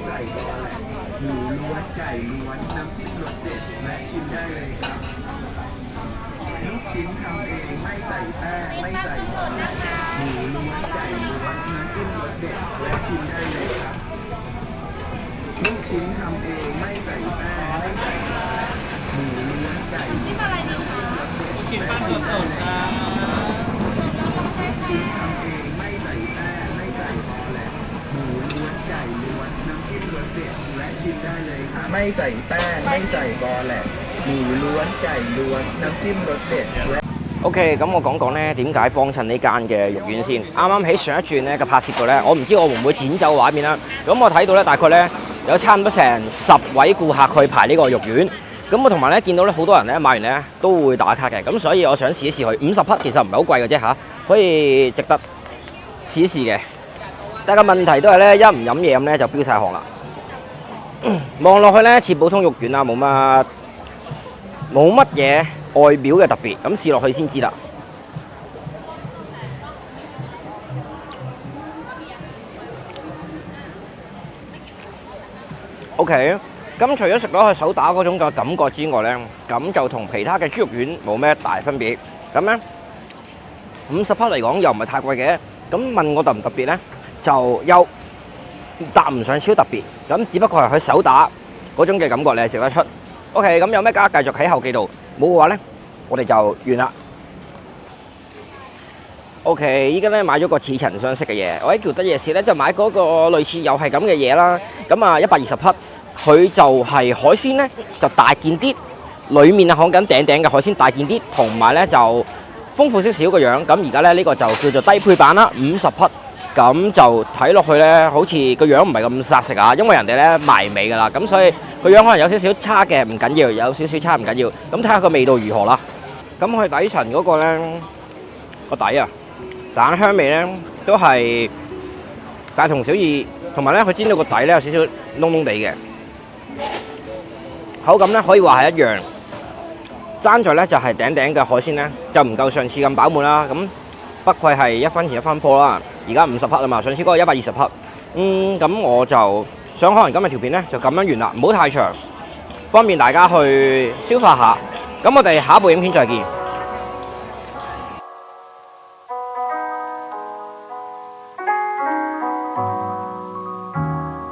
ใส่กอแหละหมูล้วนไก่ล้วนน้ำจิ้มรสเด็ดและชิมได้เลยครับลูกชิ้นทำเองไม่ใส่แป้งไม่ใส่ซอสหมูล้วนไก่ล้วนน้ำจิ้มรสเด็ดและชิมได้เลยครับลูกชิ้นทำเองไม่ใส่แป้งไม่ใส่ซอสหมูล้วนไก่ล้วน จิ้มอะไรดีคะ ลูกชิ้นปลาหมึกสดครับ ชิ้นทำเองไม่ใส่แป้งไม่ใส่พอแหละหมูล้วนไก่ล้วนน้ำจิ้มรสเด็ดและชิมได้เลยครับไม่ใส่แป้งไม่ใส่บอแหละหมูล้วนไก่ล้วนน้ำจิ้มรสเด็ดและ OK，咁我講講咧點解幫襯呢間嘅肉丸先。啱啱喺上一轉咧嘅拍攝度咧，我唔知我會唔會剪走畫面啦。咁我睇到咧大概咧有差唔多成10位顧客去排呢個肉丸。咁我同埋咧見到咧好多人咧買完咧都會打卡嘅。咁所以我想試一試佢50匹，其實唔係好貴嘅啫嚇，可以值得試一試嘅。但係個問題都係咧，一唔飲嘢咁咧就飆晒汗啦。望落去咧似普通肉丸啊，冇乜嘢外表嘅特別，咁試落去先知啦。OK， 咁除咗食到佢手打嗰種嘅感覺之外咧，咁就同其他嘅豬肉丸冇咩大分別。咁咧50匹嚟講又唔係太貴嘅，咁問我特唔特別咧，就又搭唔上超特別，咁只不過係佢手打嗰種嘅感覺你係食得出。OK， 咁有咩加繼續喺後記度，冇嘅話咧，我哋就完啦。OK， 依家咧買咗個似曾相識嘅嘢，我喺喬德夜市咧就買嗰個類似又係咁嘅嘢啦。咁啊120匹，佢就係海鮮咧就大件啲，裡面啊講緊頂嘅海鮮大件啲，同埋咧就豐富少少個樣。咁而家咧呢個就叫做低配版啦，50匹。咁就睇落去咧，好似個樣唔係咁殺食啊，因為人哋咧埋尾㗎啦，咁所以個樣可能有少少差嘅，唔緊要，有少少差唔緊要。咁睇下個味道如何啦。咁佢底層嗰個咧個底啊，蛋香味咧都係大同小異，同埋咧佢煎到個底咧有少少燶燶地嘅，口感咧可以話係一樣。爭在咧就係頂嘅海鮮咧就唔夠上次咁飽滿啦。咁不愧係一分錢一分貨啦。而家50匹啊嘛，上次嗰個120匹。咁我就想可能今日條片咧就咁樣完啦，唔好太長，方便大家去消化下。咁我哋下一部影片再見。